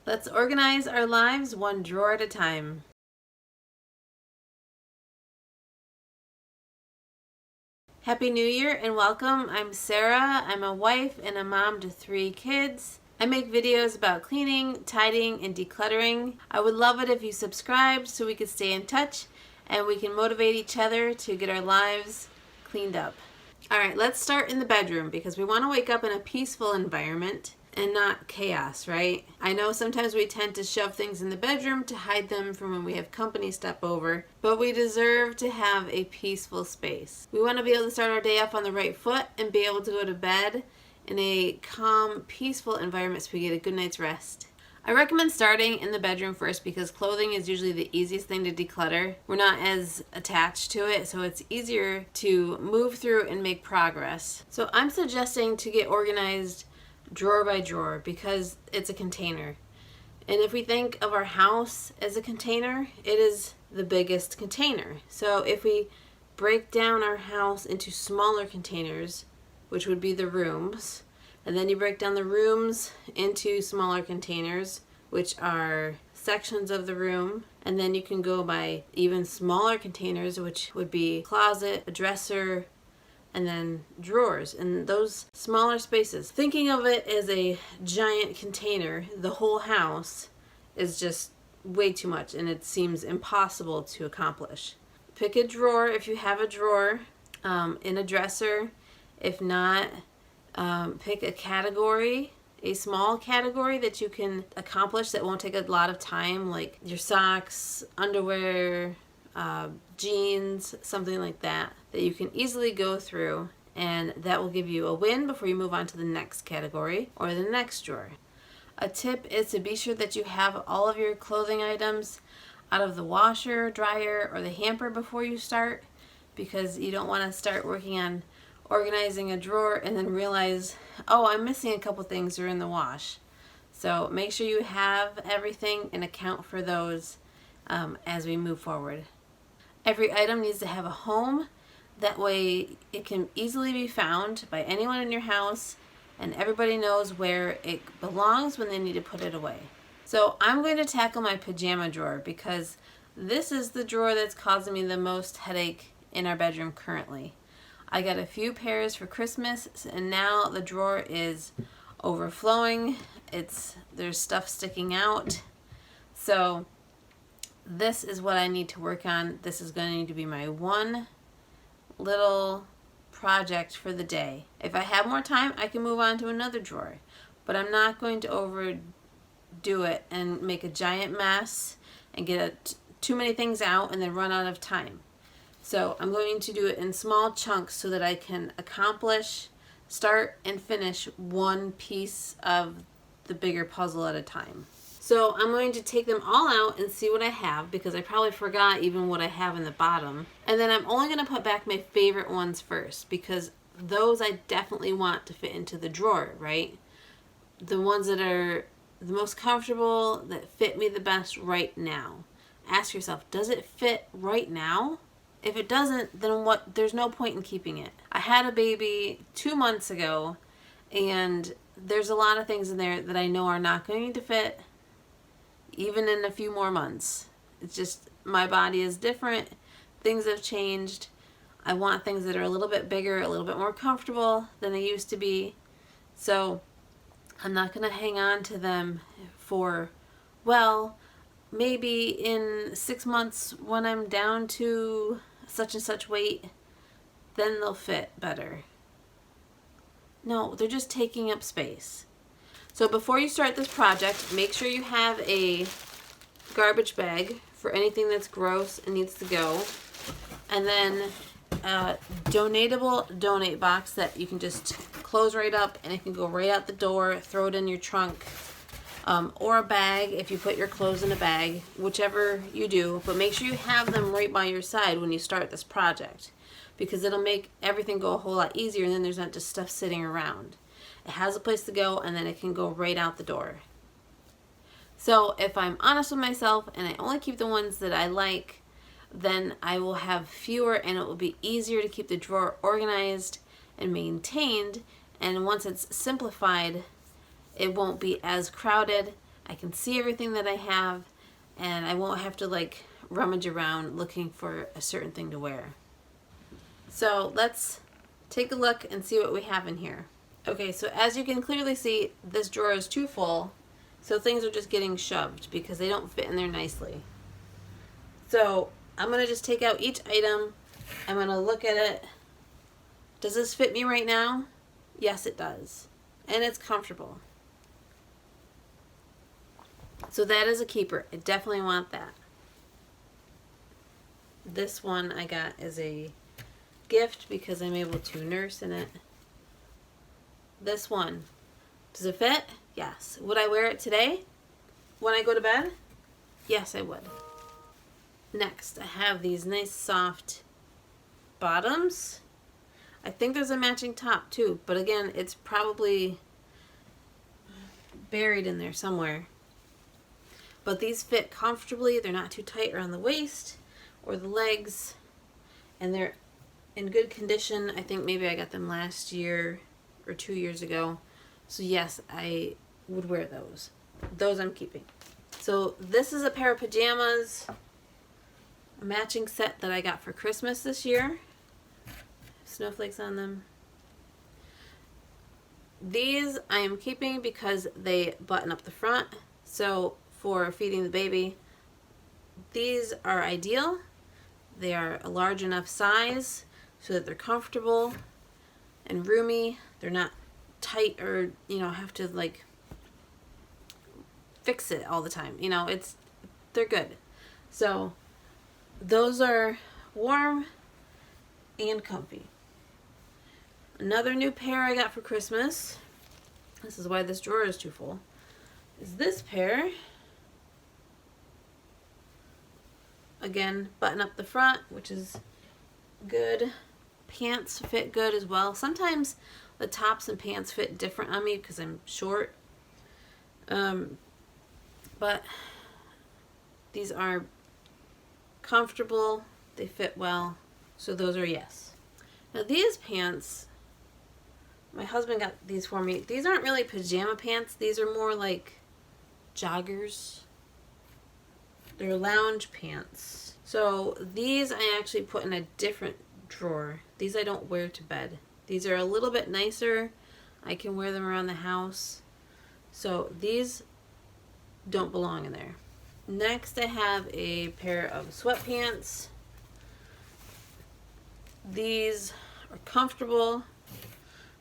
Let's organize our lives one drawer at a time. Happy New Year and welcome. I'm Sarah. I'm a wife and a mom to 3 kids. I make videos about cleaning, tidying, and decluttering. I would love it if you subscribed so we could stay in touch and we can motivate each other to get our lives cleaned up. Alright, let's start in the bedroom because we want to wake up in a peaceful environment and not chaos, right? I know sometimes we tend to shove things in the bedroom to hide them from when we have company step over, but we deserve to have a peaceful space. We want to be able to start our day off on the right foot and be able to go to bed in a calm, peaceful environment so we get a good night's rest. I recommend starting in the bedroom first because clothing is usually the easiest thing to declutter. We're not as attached to it, so it's easier to move through and make progress. So I'm suggesting to get organized drawer by drawer because it's a container. And if we think of our house as a container, it is the biggest container. So if we break down our house into smaller containers, which would be the rooms, and then you break down the rooms into smaller containers, which are sections of the room, and then you can go by even smaller containers, which would be a closet, a dresser, and then drawers, and those smaller spaces. Thinking of it as a giant container, the whole house is just way too much and it seems impossible to accomplish. Pick a drawer if you have a drawer, in a dresser. If not, pick a category, a small category that you can accomplish that won't take a lot of time, like your socks, underwear, jeans, something like that you can easily go through, and that will give you a win before you move on to the next category or the next drawer. A tip is to be sure that you have all of your clothing items out of the washer, dryer, or the hamper before you start, because you don't want to start working on organizing a drawer and then realize, oh, I'm missing a couple things that are in the wash. So make sure you have everything and account for those as we move forward. Every item needs to have a home. That way it can easily be found by anyone in your house and everybody knows where it belongs when they need to put it away. So I'm going to tackle my pajama drawer because this is the drawer that's causing me the most headache in our bedroom currently. I got a few pairs for Christmas and now the drawer is overflowing. There's stuff sticking out. So this is what I need to work on. This is going to need to be my one little project for the day. If I have more time, I can move on to another drawer, but I'm not going to overdo it and make a giant mess and get too many things out and then run out of time. So I'm going to do it in small chunks so that I can accomplish, start, and finish one piece of the bigger puzzle at a time. So I'm going to take them all out and see what I have because I probably forgot even what I have in the bottom. And then I'm only going to put back my favorite ones first because those I definitely want to fit into the drawer, right? The ones that are the most comfortable, that fit me the best right now. Ask yourself, does it fit right now? If it doesn't, then what? There's no point in keeping it. I had a baby 2 months ago and there's a lot of things in there that I know are not going to fit even in a few more months. It's just my body is different. Things have changed. I want things that are a little bit bigger, a little bit more comfortable than they used to be. So I'm not going to hang on to them for, well, maybe in 6 months when I'm down to such and such weight, then they'll fit better. No, they're just taking up space. So before you start this project, make sure you have a garbage bag for anything that's gross and needs to go. And then a donatable donate box that you can just close right up and it can go right out the door, throw it in your trunk. Or a bag if you put your clothes in a bag, whichever you do. But make sure you have them right by your side when you start this project because it'll make everything go a whole lot easier and then there's not just stuff sitting around. It has a place to go and then it can go right out the door. So if I'm honest with myself and I only keep the ones that I like, then I will have fewer and it will be easier to keep the drawer organized and maintained. And once it's simplified, it won't be as crowded I can see everything that I have, and I won't have to like rummage around looking for a certain thing to wear. So let's take a look and see what we have in here. Okay, so as you can clearly see, this drawer is too full, so things are just getting shoved because they don't fit in there nicely. So I'm going to just take out each item. I'm going to look at it. Does this fit me right now? Yes, it does. And it's comfortable. So that is a keeper. I definitely want that. This one I got as a gift because I'm able to nurse in it. This one, does it fit? Yes. Would I wear it today when I go to bed? Yes, I would. Next, I have these nice soft bottoms. I think there's a matching top too, but again, it's probably buried in there somewhere. But these fit comfortably. They're not too tight around the waist or the legs, and they're in good condition. I think maybe I got them last year or 2 years ago. So yes, I would wear those. Those I'm keeping. So this is a pair of pajamas, a matching set that I got for Christmas this year. Snowflakes on them. These I am keeping because they button up the front. So for feeding the baby, these are ideal. They are a large enough size so that they're comfortable and roomy. They're not tight or, have to like fix it all the time. They're good. So those are warm and comfy. Another new pair I got for Christmas, this is why this drawer is too full, is this pair. Again, button up the front, which is good. Pants fit good as well. Sometimes the tops and pants fit different on me because I'm short. But these are comfortable. They fit well. So those are yes. Now these pants, my husband got these for me. These aren't really pajama pants. These are more like joggers. They're lounge pants. So these I actually put in a different drawer. These I don't wear to bed. These are a little bit nicer. I can wear them around the house. So these don't belong in there. Next I have a pair of sweatpants. These are comfortable.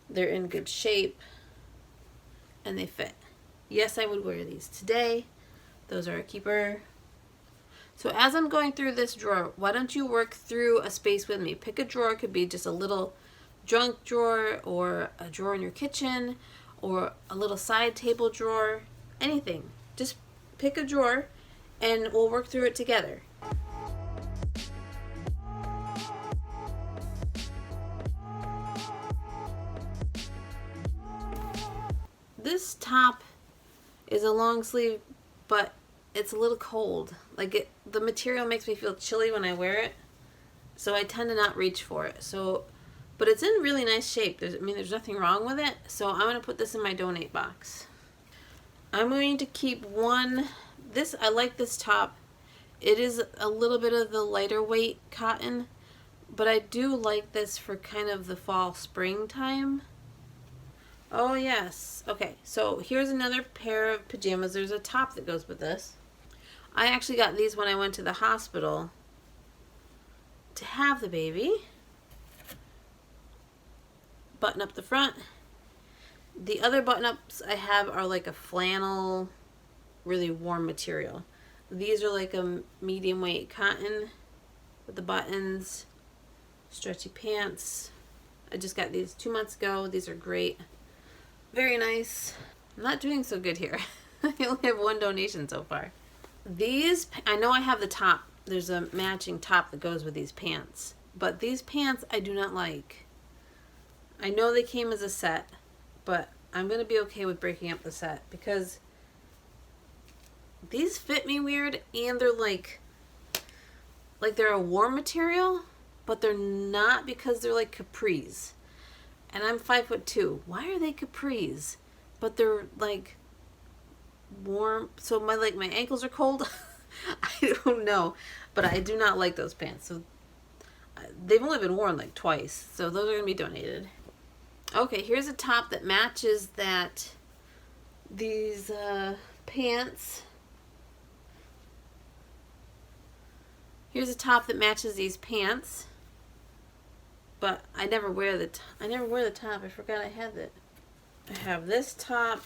They're in good shape. And they fit. Yes, I would wear these today. Those are a keeper. So as I'm going through this drawer, why don't you work through a space with me? Pick a drawer. It could be just a little junk drawer or a drawer in your kitchen or a little side table drawer. Anything. Just pick a drawer and we'll work through it together. This top is a long sleeve, but it's a little cold. The material makes me feel chilly when I wear it, so I tend to not reach for it. But it's in really nice shape. There's nothing wrong with it. So I'm going to put this in my donate box. I'm going to keep one. I like this top. It is a little bit of the lighter weight cotton, but I do like this for kind of the fall springtime. Oh yes. Okay, so here's another pair of pajamas. There's a top that goes with this. I actually got these when I went to the hospital to have the baby. Button up the front. The other button ups I have are like a flannel, really warm material. These are like a medium weight cotton with the buttons, stretchy pants. I just got these 2 months ago. These are great. Very nice. I'm not doing so good here. I only have one donation so far. These, I know I have the top. There's a matching top that goes with these pants. But these pants I do not like. I know they came as a set, but I'm going to be okay with breaking up the set because these fit me weird and they're like they're a warm material, but they're not because they're like capris. And I'm 5'2". Why are they capris? But they're like warm, so my ankles are cold. I don't know, but I do not like those pants. So they've only been worn like twice, so those are gonna be donated. Okay, here's a top that matches these pants. Here's a top that matches these pants, but I never wear the top. I forgot I had it. I have this top.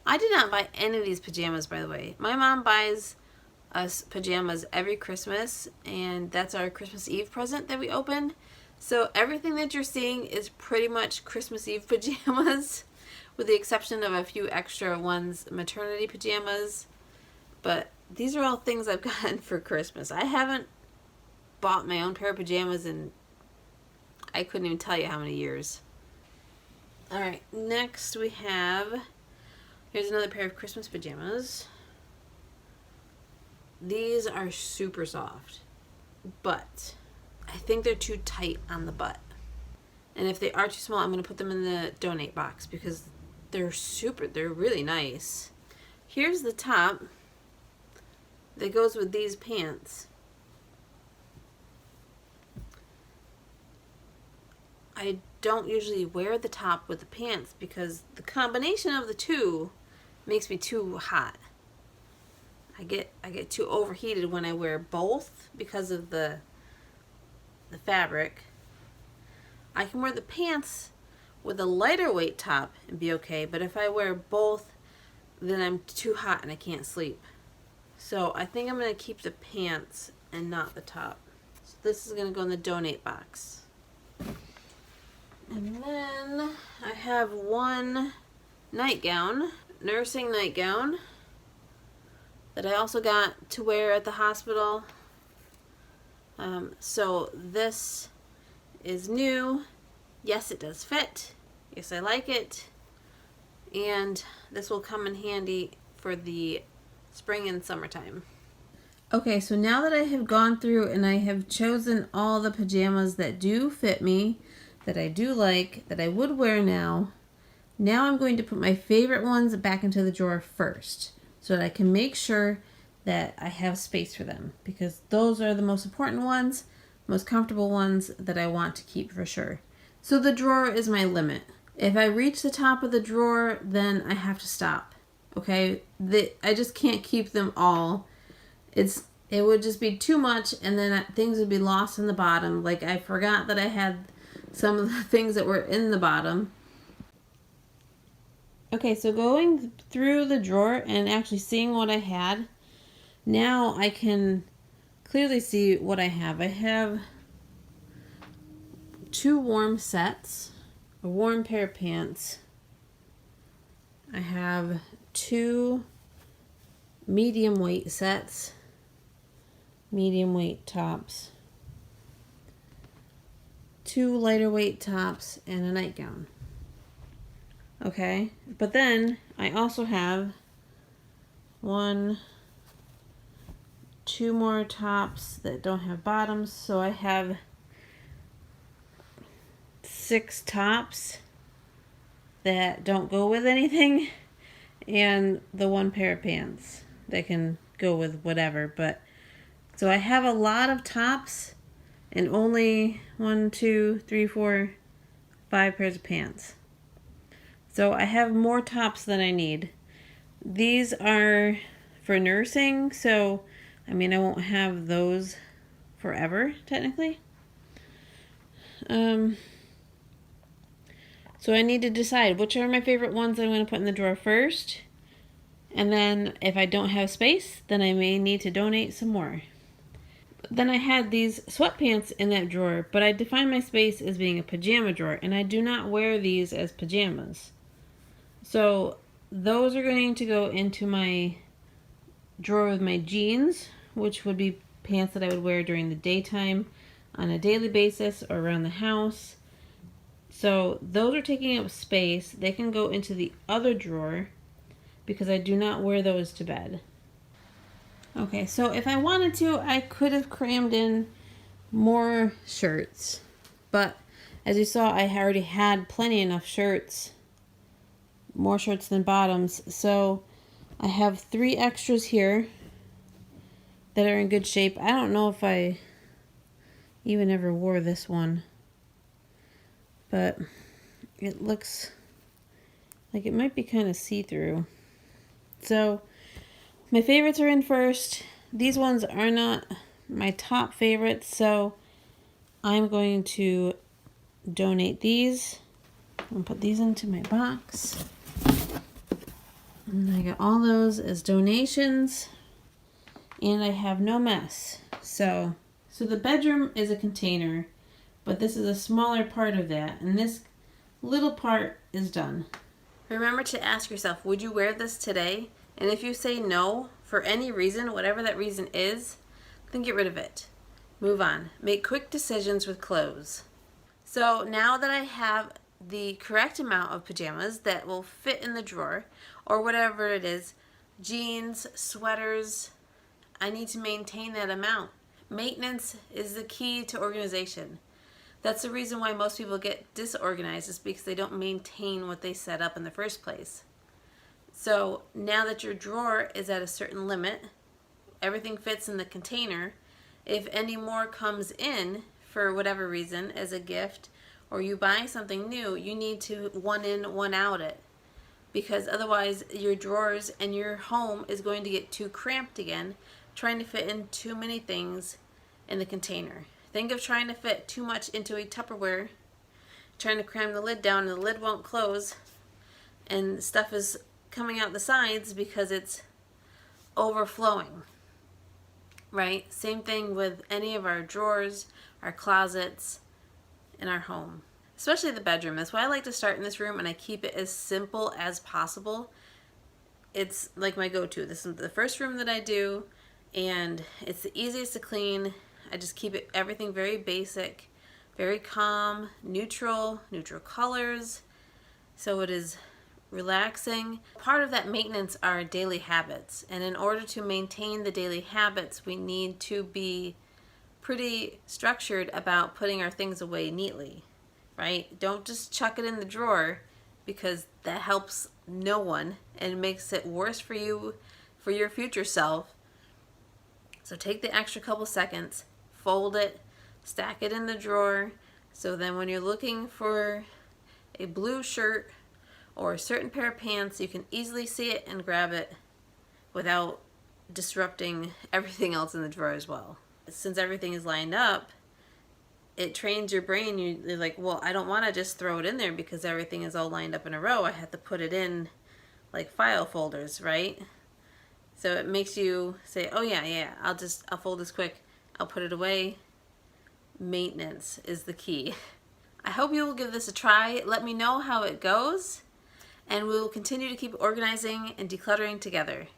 I did not buy any of these pajamas, by the way. My mom buys us pajamas every Christmas, and that's our Christmas Eve present that we open. So everything that you're seeing is pretty much Christmas Eve pajamas, with the exception of a few extra ones, maternity pajamas. But these are all things I've gotten for Christmas. I haven't bought my own pair of pajamas in, I couldn't even tell you how many years. Alright, next we have, here's another pair of Christmas pajamas. These are super soft, but I think they're too tight on the butt. And if they are too small, I'm going to put them in the donate box because they're really nice. Here's the top that goes with these pants. I don't usually wear the top with the pants because the combination of the two makes me too hot. I get too overheated when I wear both because of the fabric. I can wear the pants with a lighter weight top and be okay, but if I wear both, then I'm too hot and I can't sleep. So I think I'm going to keep the pants and not the top. So this is going to go in the donate box. And then I have one nightgown, nursing nightgown, that I also got to wear at the hospital. So this is new. Yes, it does fit. Yes, I like it. And this will come in handy for the spring and summertime. Okay, so now that I have gone through and I have chosen all the pajamas that do fit me, that I do like, that I would wear now I'm going to put my favorite ones back into the drawer first so that I can make sure that I have space for them, because those are the most important ones, most comfortable ones that I want to keep for sure. So the drawer is my limit. If I reach the top of the drawer, then I have to stop. Okay? I just can't keep them all. It would just be too much, and then things would be lost in the bottom. Like I forgot that I had some of the things that were in the bottom. Okay, so going through the drawer and actually seeing what I had, now I can clearly see what I have. I have 2 warm sets, a warm pair of pants. I have 2 medium weight sets, medium weight tops, 2 lighter weight tops, and a nightgown. Okay, but then I also have 2 more tops that don't have bottoms, so I have 6 tops that don't go with anything, and the 1 pair of pants that can go with whatever. But so I have a lot of tops and only 1, 2, 3, 4, 5 pairs of pants. So I have more tops than I need. These are for nursing, so I mean I won't have those forever technically. So I need to decide which are my favorite ones I'm going to put in the drawer first. And then if I don't have space, then I may need to donate some more. Then I had these sweatpants in that drawer, but I define my space as being a pajama drawer, and I do not wear these as pajamas. So those are going to go into my drawer with my jeans, which would be pants that I would wear during the daytime on a daily basis or around the house. So those are taking up space. They can go into the other drawer because I do not wear those to bed. Okay, so if I wanted to, I could have crammed in more shirts. But as you saw, I already had plenty enough shirts. More shirts than bottoms. So I have 3 extras here that are in good shape. I don't know if I even ever wore this one, but it looks like it might be kind of see-through. So my favorites are in first. These ones are not my top favorites, so I'm going to donate these and put these into my box. And I got all those as donations, and I have no mess. So the bedroom is a container, but this is a smaller part of that, and this little part is done. Remember to ask yourself, would you wear this today? And if you say no, for any reason, whatever that reason is, then get rid of it. Move on. Make quick decisions with clothes. So now that I have the correct amount of pajamas that will fit in the drawer, or whatever it is, jeans, sweaters, I need to maintain that amount. Maintenance is the key to organization. That's the reason why most people get disorganized, is because they don't maintain what they set up in the first place. So now that your drawer is at a certain limit, everything fits in the container. If any more comes in for whatever reason as a gift, or you buy something new, you need to one in, one out it. Because otherwise your drawers and your home is going to get too cramped again, trying to fit in too many things in the container. Think of trying to fit too much into a Tupperware, trying to cram the lid down and the lid won't close, and stuff is coming out the sides because it's overflowing, right? Same thing with any of our drawers, our closets, in our home. Especially the bedroom. That's why I like to start in this room, and I keep it as simple as possible. It's like my go-to. This is the first room that I do, and it's the easiest to clean. I just keep it everything very basic, very calm, neutral colors, so it is relaxing. Part of that maintenance are daily habits, and in order to maintain the daily habits, we need to be pretty structured about putting our things away neatly, right? Don't just chuck it in the drawer, because that helps no one and makes it worse for you, for your future self. So take the extra couple seconds, fold it, stack it in the drawer, so then when you're looking for a blue shirt or a certain pair of pants, you can easily see it and grab it without disrupting everything else in the drawer as well. Since everything is lined up, it trains your brain. You're like, well, I don't want to just throw it in there because everything is all lined up in a row. I have to put it in like file folders, right? So it makes you say, oh yeah, I'll fold this quick, I'll put it away. Maintenance is the key. I hope you will give this a try. Let me know how it goes, and we will continue to keep organizing and decluttering together.